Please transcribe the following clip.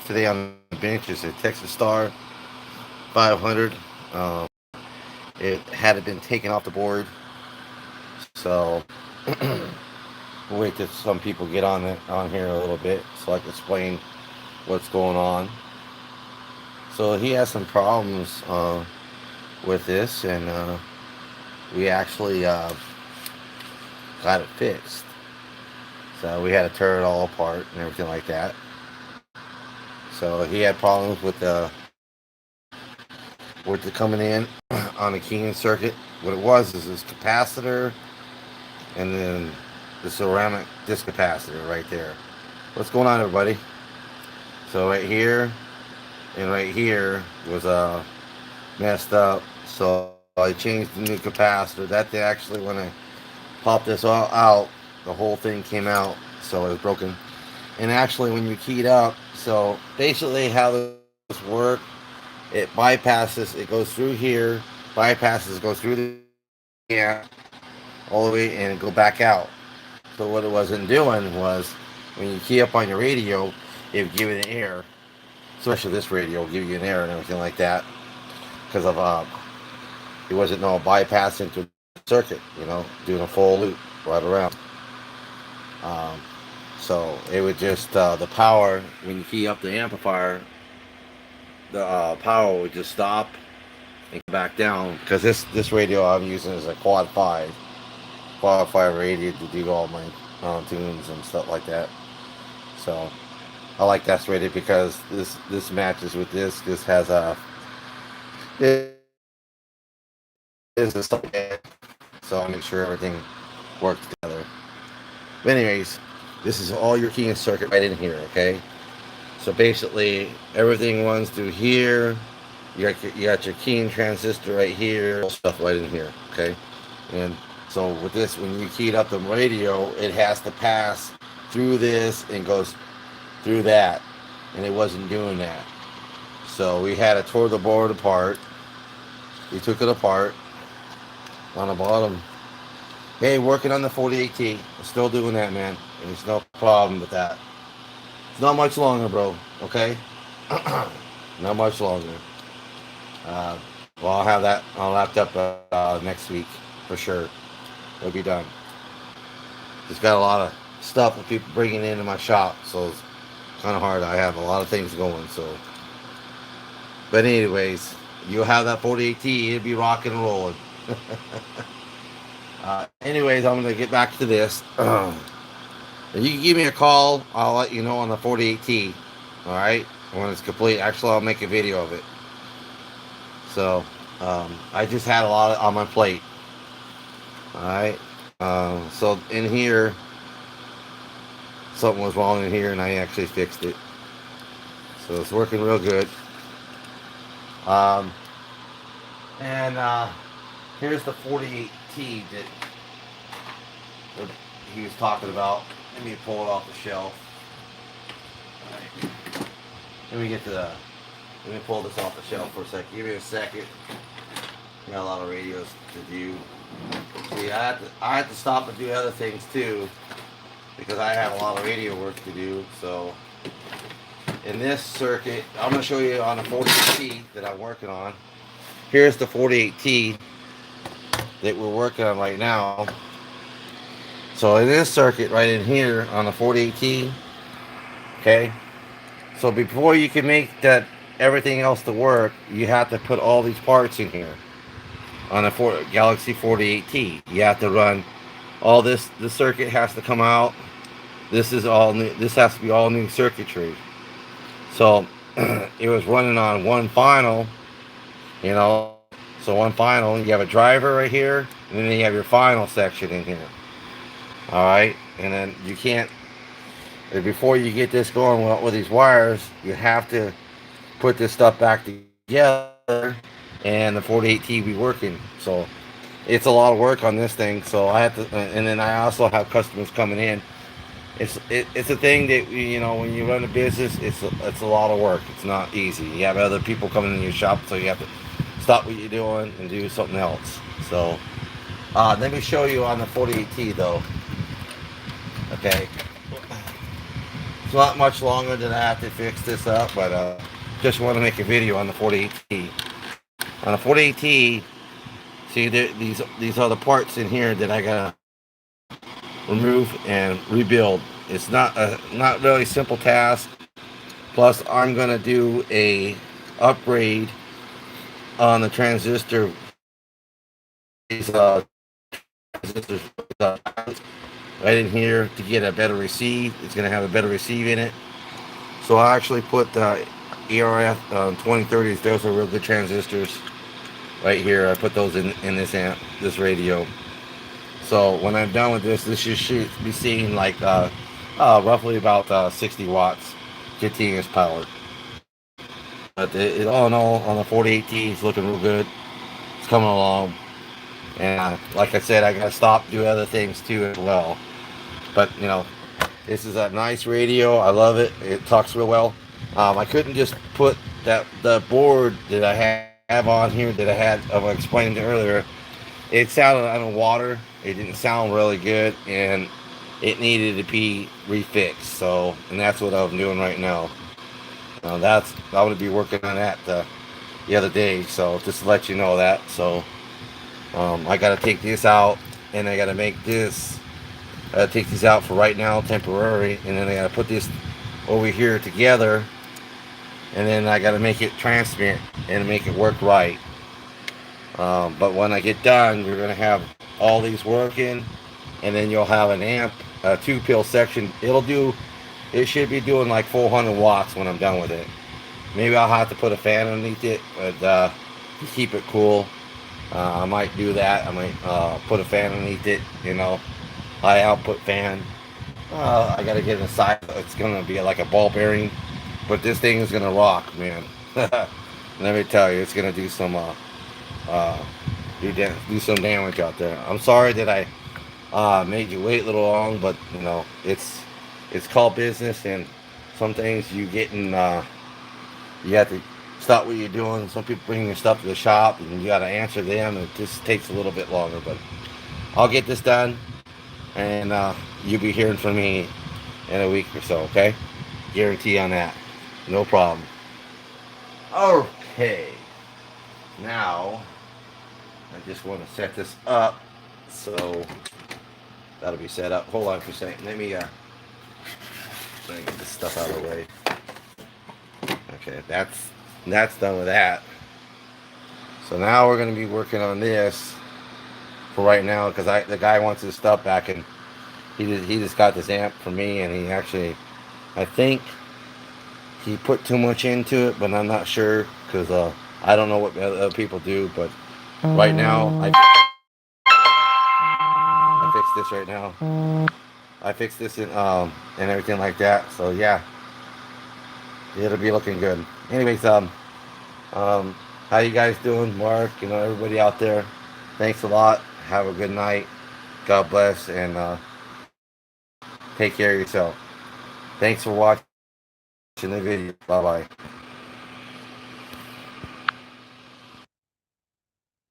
today on the bench is a Texas Star 500. Um, it hadn't been taken off the board, so we'll wait till some people get on here a little bit so I can explain what's going on. So he has some problems with this, and we actually got it fixed. So we had to tear it all apart and everything like that. So he had problems with the coming in on the keying circuit. What it was is this capacitor and then the ceramic disc capacitor right there. What's going on, everybody? So right here and right here was messed up. So I changed the new capacitor. That they actually, when I popped this all out, the whole thing came out, so it was broken. And actually, when you keyed up, so basically how this works, it bypasses, it goes through here, bypasses, goes through the amp all the way, and go back out. So what it wasn't doing was, when you key up on your radio, it would give it an error. Especially this radio will give you an error and everything like that, because of it wasn't no bypassing through the circuit, doing a full loop right around. Um, so it would just the power, when you key up the amplifier, the power would just stop and come back down, because this radio I'm using is a quad 5 radio to do all my tunes and stuff like that. So I like that radio because this matches with this. This has a is a stuff, so I'll make sure everything works together. But anyways, this is all your keying circuit right in here, okay? So basically, everything runs through here. You got your keying transistor right here, stuff right in here, okay? And so with this, when you keyed up the radio, it has to pass through this and goes through that, and it wasn't doing that. So we had to tore the board apart. We took it apart on the bottom. Hey, working on the 48T. I'm still doing that, man. There's no problem with that. It's not much longer, bro. Okay? Not much longer. Well, I'll have that all wrapped up next week for sure. It'll be done. Just got a lot of stuff with people bringing into my shop, so it's kind of hard. I have a lot of things going, so. But anyways, you'll have that 48T. It'll be rocking and rolling. Anyways, I'm going to get back to this. You can give me a call. I'll let you know on the 48T. All right? When it's complete. Actually, I'll make a video of it. So, I just had a lot on my plate. All right? So, in here, something was wrong in here, and I actually fixed it. So, it's working real good. Here's the 48T that he was talking about. Let me pull it off the shelf. All right. Let me pull this off the shelf for a second. Give me a second. Got a lot of radios to do. See, I had to stop and do other things too, because I have a lot of radio work to do. So in this circuit, I'm going to show you on the 48T that I'm working on. Here's the 48T that we're working on right now. So in this circuit right in here on the 48T, okay, so before you can make that everything else to work, you have to put all these parts in here on the Galaxy 48T. You have to run all this. The circuit has to come out. This is all new. This has to be all new circuitry. So it was running on one final, so one final, you have a driver right here, and then you have your final section in here. All right, and then you can't, before you get this going with these wires, you have to put this stuff back together, and the 48T be working. So it's a lot of work on this thing. So I have to, and then I also have customers coming in. It's a thing that, when you run a business, it's a lot of work. It's not easy. You have other people coming in your shop, so you have to stop what you're doing and do something else. So let me show you on the 48T though. Okay. It's not much longer that I have to fix this up, but just want to make a video on the 48T. On the 48T, see these are the parts in here that I gotta remove and rebuild. It's not really a simple task. Plus, I'm gonna do a upgrade on the transistor. These transistors right in here to get a better receive. It's gonna have a better receive in it. So I actually put the ERF 2030s. Those are real good transistors right here. I put those in this amp, this radio. So when I'm done with this, should be seeing like roughly about 60 watts continuous power. But all in all, on the 48T, it's looking real good. It's coming along. And like I said, I gotta stop, do other things too as well. But you know, this is a nice radio. I love it. It talks real well. I couldn't just put the board that I have on here that I explained earlier. It sounded underwater. It didn't sound really good, and it needed to be refixed. So, and that's what I'm doing right now. I'm gonna be working on that the other day. So just to let you know that. So I gotta take this out, and I gotta make this. Take these out for right now, temporary, and then I gotta put this over here together, and then I gotta make it transmit and make it work right. But when I get done, you're gonna have all these working, and then you'll have an amp, a 2-pill section. It should be doing like 400 watts when I'm done with it. Maybe I'll have to put a fan underneath it, but to keep it cool, I might do that. I might put a fan underneath it, you know, high output fan. I gotta get inside. It's gonna be like a ball bearing, but this thing is gonna rock, man. Let me tell you, it's gonna do some do some damage out there. I'm sorry that I made you wait a little long, but you know, it's called business, and some things you have to stop what you're doing. Some people bring your stuff to the shop, and you gotta answer them. It just takes a little bit longer, but I'll get this done, and you'll be hearing from me in a week or so. Okay, guarantee on that. No problem. Okay, now I just want to set this up, so that'll be set up. Hold on for a second. Let me get this stuff out of the way. Okay, that's done with that. So now we're going to be working on this for right now, because the guy wants his stuff back, and he just got this amp for me, and he actually, I think he put too much into it, but I'm not sure, because I don't know what other people do. But right now I fixed this right now. I fixed this and everything like that. So yeah, it'll be looking good. Anyways, how you guys doing, Mark? You know, everybody out there. Thanks a lot. Have a good night. God bless, and take care of yourself. Thanks for watching the video. Bye bye.